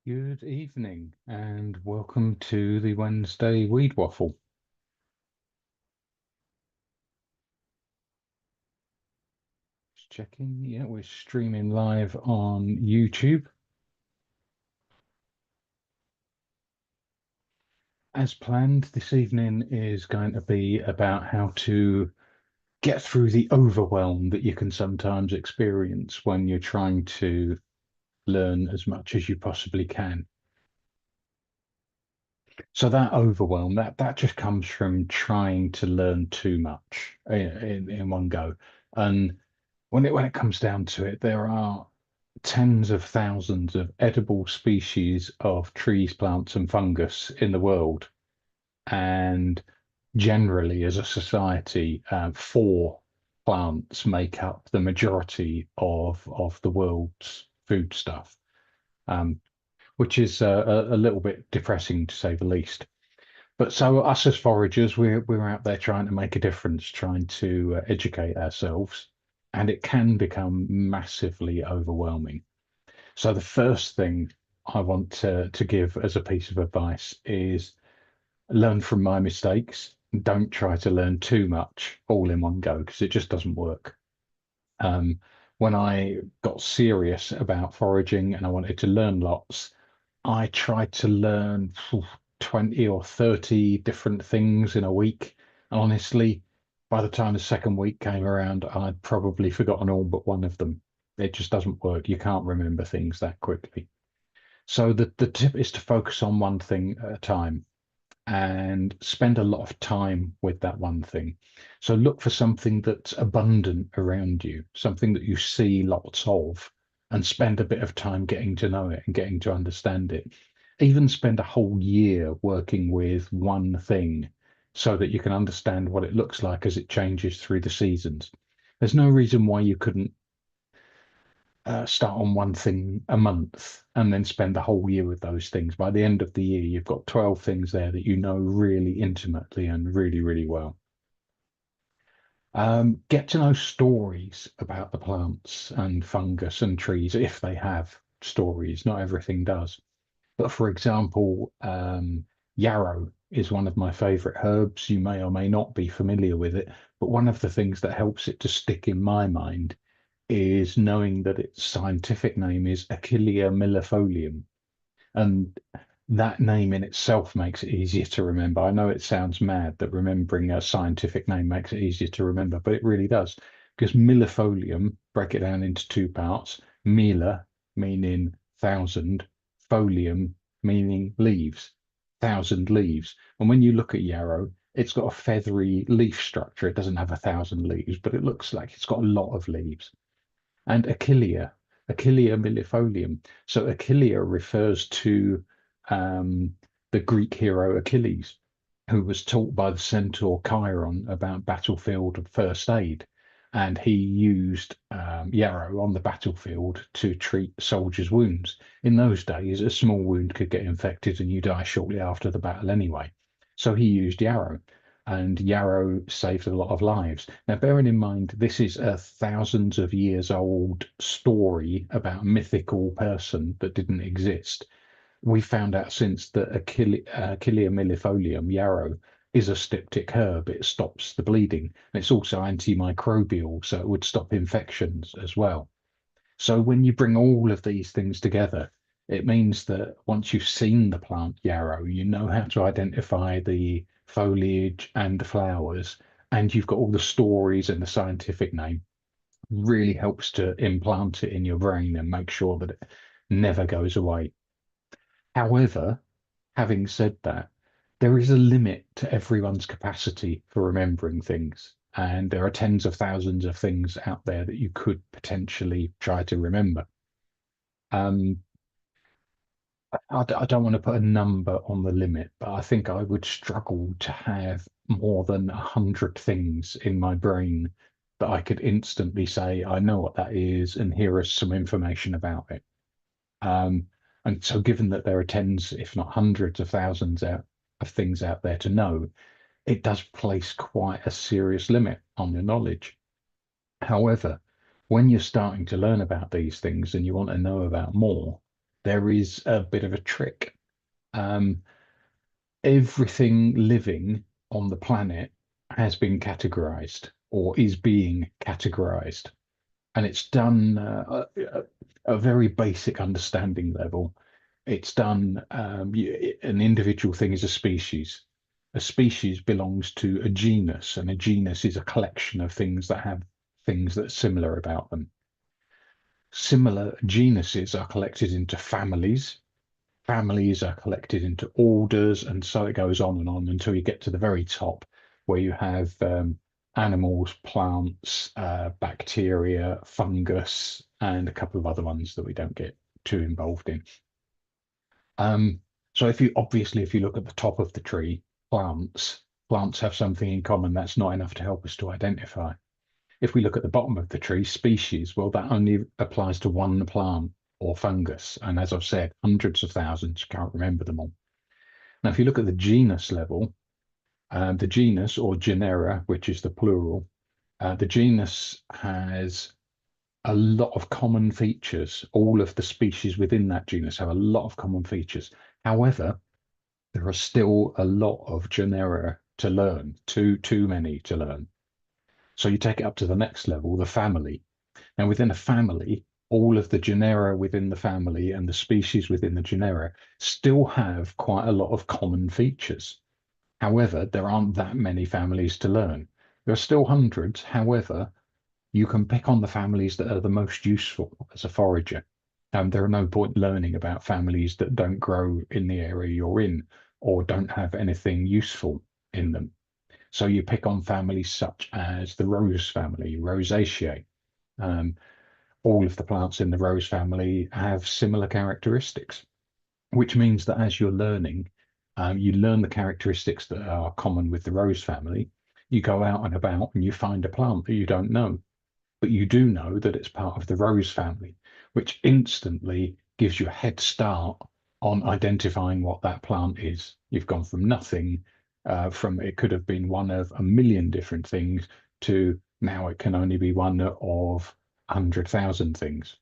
Good evening and welcome to the Wednesday Weed Waffle. Just checking, yeah, we're streaming live on YouTube. As planned, this evening is going to be about how to get through the overwhelm that you can sometimes experience when you're trying to learn as much as you possibly can. So that overwhelm, that just comes from trying to learn too much in one go. And when it comes down to it, there are tens of thousands of edible species of trees, plants, and fungus in the world. And generally, as a society, four plants make up the majority of the world's food stuff, um, which is a little bit depressing to say the least. But so us as foragers, we're out there trying to make a difference, trying to educate ourselves, and it can become massively overwhelming. So the first thing I want to give as a piece of advice is learn from my mistakes. Don't try to learn too much all in one go because it just doesn't work. Um, when I got serious about foraging and I wanted to learn lots, I tried to learn 20 or 30 different things in a week. And honestly, by the time the second week came around, I'd probably forgotten all but one of them. It just doesn't work. You can't remember things that quickly. So the tip is to focus on one thing at a time and spend a lot of time with that one thing. So look for something that's abundant around you, something that you see lots of, and spend a bit of time getting to know it and getting to understand it. Even spend a whole year working with one thing so that you can understand what it looks like as it changes through the seasons. There's no reason why you couldn't start on one thing a month and then spend the whole year with those things. By the end of the year, you've got 12 things there that you know really intimately and really, really well. Get to know stories about the plants and fungus and trees if they have stories. Not everything does. But for example, yarrow is one of my favorite herbs. You may or may not be familiar with it, but one of the things that helps it to stick in my mind is knowing that its scientific name is Achillea millefolium. And that name in itself makes it easier to remember. I know it sounds mad that remembering a scientific name makes it easier to remember, but it really does. Because millefolium, break it down into two parts, mille meaning thousand, folium meaning leaves, thousand leaves. And when you look at yarrow, it's got a feathery leaf structure. It doesn't have a thousand leaves, but it looks like it's got a lot of leaves. And Achillea millefolium. So Achillea refers to the Greek hero Achilles, who was taught by the centaur Chiron about battlefield first aid. And he used yarrow on the battlefield to treat soldiers' wounds. In those days, a small wound could get infected and you die shortly after the battle anyway. So he used yarrow and yarrow saved a lot of lives. Now, bearing in mind, this is a thousands of years old story about a mythical person that didn't exist. We found out since that Achillea millefolium, yarrow, is a styptic herb. It stops the bleeding. And it's also antimicrobial, so it would stop infections as well. So when you bring all of these things together, it means that once you've seen the plant yarrow, you know how to identify the foliage and the flowers, and you've got all the stories and the scientific name. Really helps to implant it in your brain and make sure that it never goes away. However, having said that, there is a limit to everyone's capacity for remembering things. And there are tens of thousands of things out there that you could potentially try to remember. Um, I don't want to put a number on the limit, but I think I would struggle to have more than 100 things in my brain that I could instantly say, I know what that is, and here is some information about it. Um, and so, given that there are tens, if not hundreds of thousands of things out there to know, it does place quite a serious limit on your knowledge. However, when you're starting to learn about these things and you want to know about more, there is a bit of a trick. Um, Everything living on the planet has been categorized or is being categorized, and it's done a very basic understanding level. It's done, an individual thing is a species. A species belongs to a genus, and a genus is a collection of things that have things that are similar about them. Similar genuses are collected into families. Families are collected into orders, and so it goes on and on until you get to the very top, where you have animals, plants, bacteria, fungus, and a couple of other ones that we don't get too involved in. Um, so if you look at the top of the tree, plants have something in common. That's not enough to help us to identify. If we look at the bottom of the tree, species, well, that only applies to one plant or fungus. And as I've said, hundreds of thousands, can't remember them all. Now, if you look at the genus level, the genus or genera, which is the plural, the genus has a lot of common features. All of the species within that genus have a lot of common features. However, there are still a lot of genera to learn, too many to learn. So you take it up to the next level, the family. Now, within a family, all of the genera within the family and the species within the genera still have quite a lot of common features. However, there aren't that many families to learn. There are still hundreds. However, you can pick on the families that are the most useful as a forager. There are no point learning about families that don't grow in the area you're in or don't have anything useful in them. So you pick on families such as the rose family, Rosaceae. Um, all of the plants in the rose family have similar characteristics, which means that as you're learning, you learn the characteristics that are common with the rose family. You go out and about and you find a plant that you don't know, but you do know that it's part of the rose family, which instantly gives you a head start on identifying what that plant is. You've gone from nothing, from it could have been one of a million different things, to now it can only be one of 100,000 things.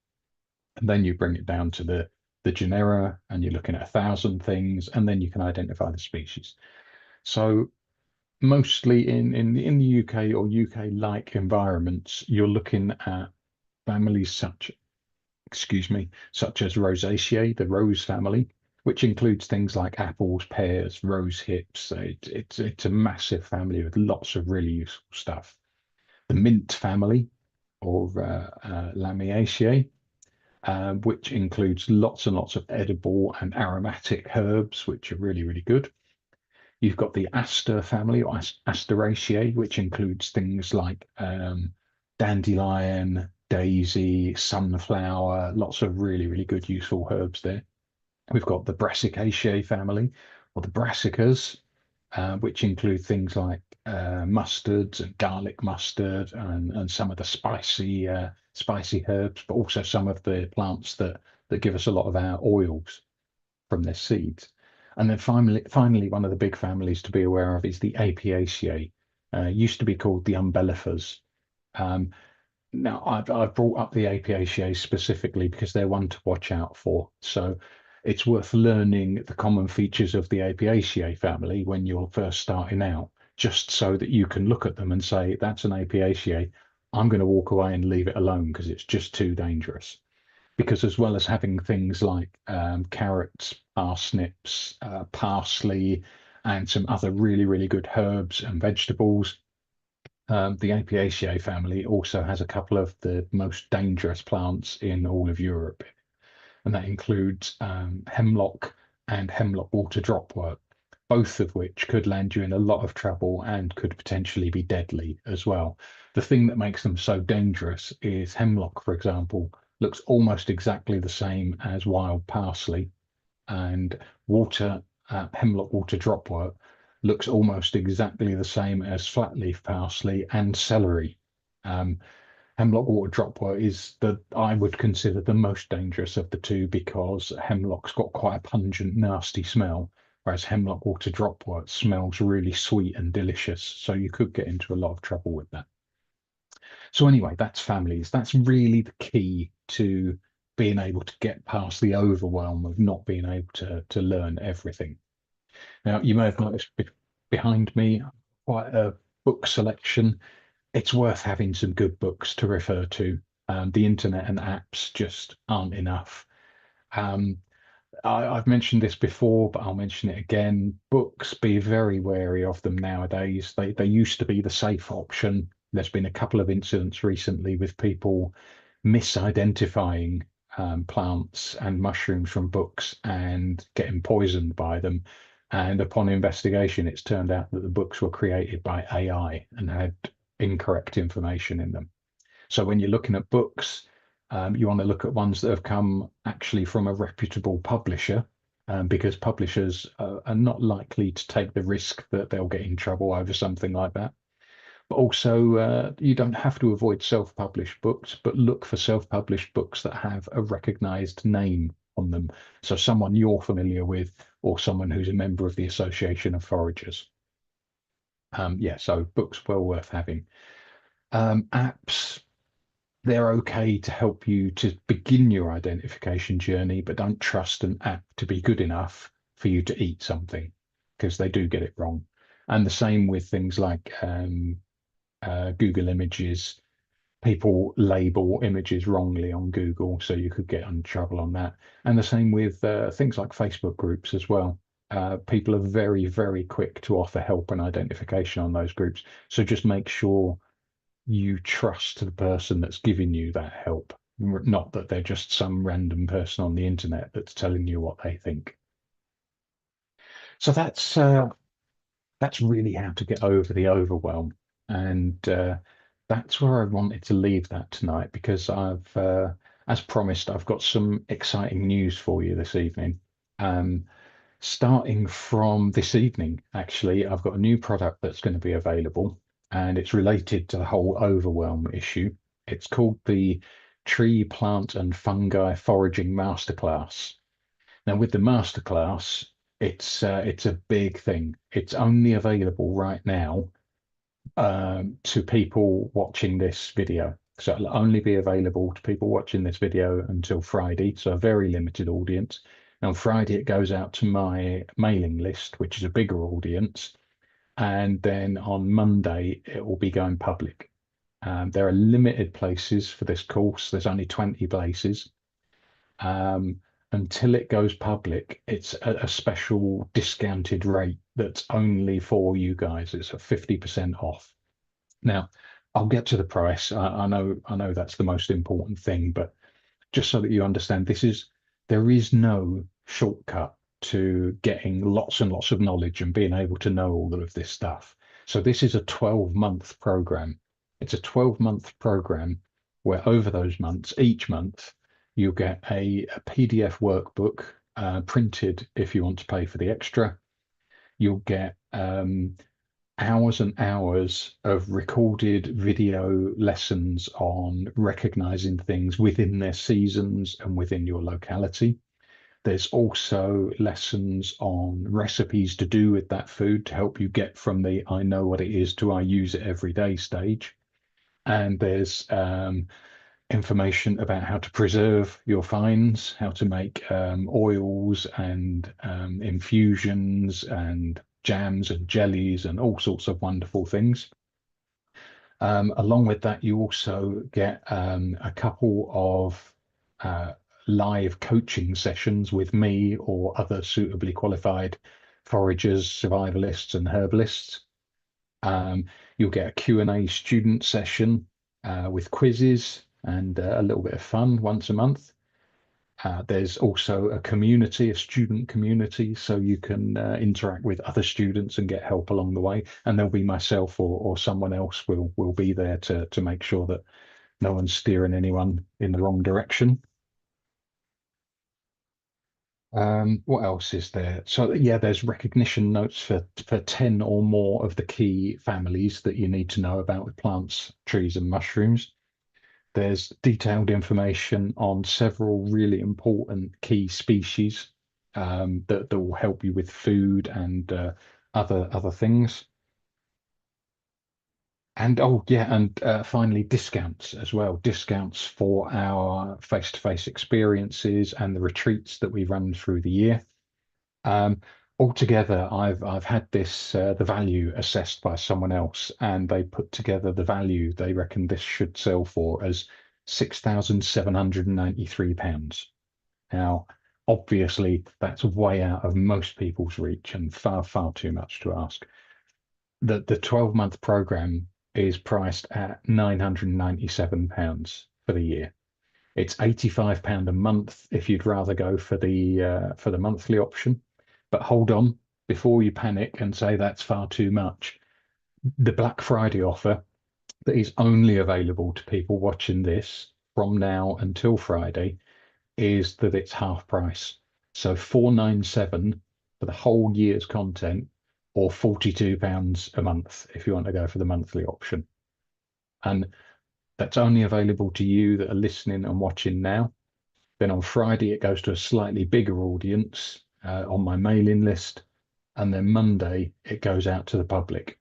And then you bring it down to the genera, and you're looking at 1,000 things, and then you can identify the species. So mostly in the UK or UK-like environments, you're looking at families such as Rosaceae, the rose family, which includes things like apples, pears, rose hips. It's a massive family with lots of really useful stuff. The mint family, or Lamiaceae, which includes lots and lots of edible and aromatic herbs, which are really, really good. You've got the aster family or Asteraceae, which includes things like dandelion, daisy, sunflower, lots of really, really good useful herbs there. We've got the Brassicaceae family or the brassicas, which include things like mustards and garlic mustard and some of the spicy herbs, but also some of the plants that give us a lot of our oils from their seeds. And then finally, one of the big families to be aware of is the Apiaceae. Used to be called the umbellifers. Um, Now, I've brought up the Apiaceae specifically because they're one to watch out for. So it's worth learning the common features of the Apiaceae family when you're first starting out, just so that you can look at them and say, that's an Apiaceae. I'm going to walk away and leave it alone because it's just too dangerous. Because as well as having things like carrots, parsnips, parsley, and some other really, really good herbs and vegetables, the Apiaceae family also has a couple of the most dangerous plants in all of Europe, and that includes hemlock and hemlock water dropwort, both of which could land you in a lot of trouble and could potentially be deadly as well. The thing that makes them so dangerous is hemlock, for example, looks almost exactly the same as wild parsley, and hemlock water dropwort looks almost exactly the same as flatleaf parsley and celery. Um, Hemlock water dropwort is I would consider the most dangerous of the two because hemlock's got quite a pungent, nasty smell, whereas hemlock water dropwort smells really sweet and delicious. So you could get into a lot of trouble with that. So anyway, that's families. That's really the key to being able to get past the overwhelm of not being able to learn everything. Now, you may have noticed behind me quite a book selection. It's worth having some good books to refer to. The internet and apps just aren't enough. Um, I've mentioned this before, but I'll mention it again. Books, be very wary of them nowadays. They used to be the safe option. There's been a couple of incidents recently with people misidentifying plants and mushrooms from books and getting poisoned by them. And upon investigation, it's turned out that the books were created by AI and had incorrect information in them. So when you're looking at books, you want to look at ones that have come actually from a reputable publisher, because publishers are not likely to take the risk that they'll get in trouble over something like that. But also, you don't have to avoid self-published books, but look for self-published books that have a recognized name on them. So someone you're familiar with, or someone who's a member of the Association of Foragers. Yeah, so books well worth having. Apps, they're okay to help you to begin your identification journey, but don't trust an app to be good enough for you to eat something because they do get it wrong. And the same with things like Google Images. People label images wrongly on Google, so you could get in trouble on that. And the same with things like Facebook groups as well. People are very, very quick to offer help and identification on those groups. So just make sure you trust the person that's giving you that help, not that they're just some random person on the internet that's telling you what they think. So that's really how to get over the overwhelm, and that's where I wanted to leave that tonight because as promised, I've got some exciting news for you this evening. Um, Starting from this evening, actually, I've got a new product that's going to be available, and it's related to the whole overwhelm issue. It's called the Tree, Plant, and Fungi Foraging Masterclass. Now, with the masterclass, it's a big thing. It's only available right now to people watching this video. So it'll only be available to people watching this video until Friday, so a very limited audience. And on Friday, it goes out to my mailing list, which is a bigger audience. And then on Monday, it will be going public. There are limited places for this course. There's only 20 places. Um, until it goes public, it's a special discounted rate that's only for you guys. It's a 50% off. Now, I'll get to the price. I know that's the most important thing, but just so that you understand, there is no shortcut to getting lots and lots of knowledge and being able to know all of this stuff. So this is a 12-month program. It's a 12-month program where over those months, each month, you'll get a PDF workbook printed if you want to pay for the extra. You'll get hours and hours of recorded video lessons on recognizing things within their seasons and within your locality. There's also lessons on recipes to do with that food to help you get from the I know what it is to I use it every day stage. And there's information about how to preserve your finds, how to make oils and infusions and jams and jellies and all sorts of wonderful things. Along with that, you also get a couple of live coaching sessions with me or other suitably qualified foragers, survivalists, and herbalists. Um, you'll get a Q&A student session with quizzes and a little bit of fun once a month. There's also a community, a student community, so you can interact with other students and get help along the way. And there'll be myself or someone else will be there to make sure that no one's steering anyone in the wrong direction. What else is there? So yeah, there's recognition notes for 10 or more of the key families that you need to know about with plants, trees, and mushrooms. There's detailed information on several really important key species that will help you with food and other things. And oh yeah, and finally discounts as well. Discounts for our face-to-face experiences and the retreats that we run through the year. Um, Altogether, I've had this the value assessed by someone else, and they put together the value they reckon this should sell for as £6,793. Now, obviously, that's way out of most people's reach and far, far too much to ask. The 12-month program is priced at £997 for the year. It's £85 a month if you'd rather go for the monthly option. But hold on, before you panic and say that's far too much, the Black Friday offer that is only available to people watching this from now until Friday is that it's half price. So 497 for the whole year's content, or £42 a month if you want to go for the monthly option. And that's only available to you that are listening and watching now. Then on Friday, it goes to a slightly bigger audience on my mailing list. And then Monday, it goes out to the public.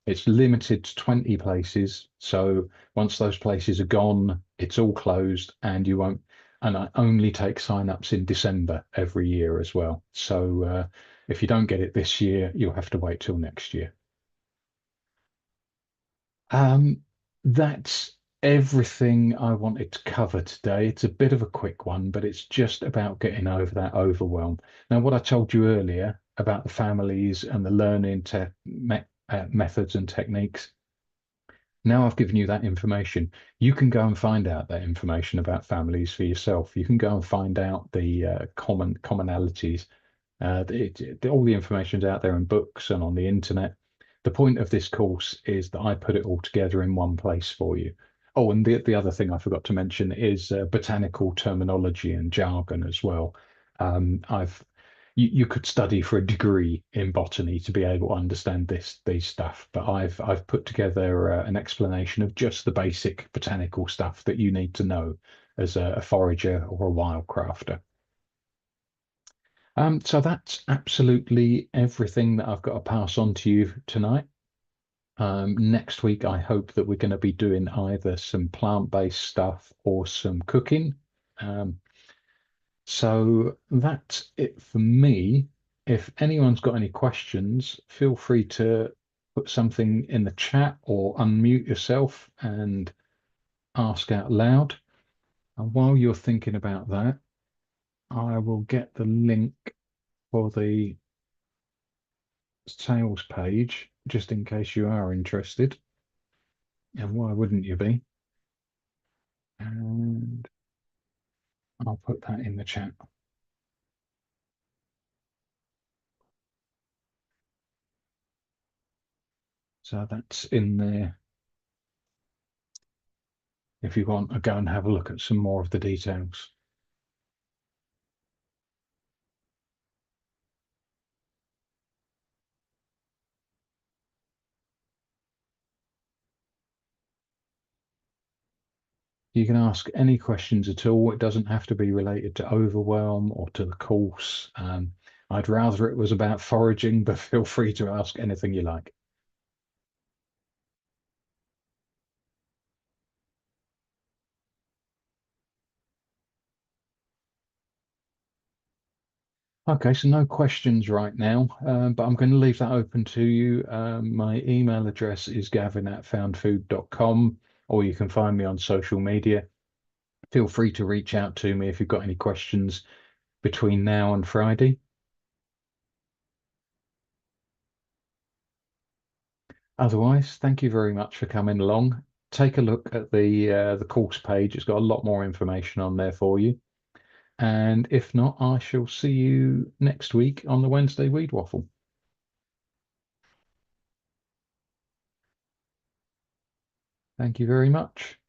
It's limited to 20 places. So once those places are gone, it's all closed and you won't. And I only take sign-ups in December every year as well. So if you don't get it this year, you'll have to wait till next year. Um, that's everything I wanted to cover today. It's a bit of a quick one, but it's just about getting over that overwhelm. Now, what I told you earlier about the families and the learning methods and techniques, now I've given you that information. You can go and find out that information about families for yourself. You can go and find out the commonalities. All the information's out there in books and on the internet. The point of this course is that I put it all together in one place for you. Oh, and the other thing I forgot to mention is botanical terminology and jargon as well. I've you could study for a degree in botany to be able to understand these stuff, but I've put together an explanation of just the basic botanical stuff that you need to know as a forager or a wildcrafter. So that's absolutely everything that I've got to pass on to you tonight. Next week, I hope that we're going to be doing either some plant-based stuff or some cooking. Um, so that's it for me. If anyone's got any questions, feel free to put something in the chat or unmute yourself and ask out loud. And while you're thinking about that, I will get the link for the sales page just in case you are interested. And why wouldn't you be? And I'll put that in the chat. So that's in there. If you want to go and have a look at some more of the details. You can ask any questions at all. It doesn't have to be related to overwhelm or to the course. I'd rather it was about foraging, but feel free to ask anything you like. Okay, so no questions right now, but I'm going to leave that open to you. My email address is gavin@foundfood.com, or you can find me on social media. Feel free to reach out to me if you've got any questions between now and Friday. Otherwise, thank you very much for coming along. Take a look at the course page. It's got a lot more information on there for you. And if not, I shall see you next week on the Wednesday Weed Waffle. Thank you very much.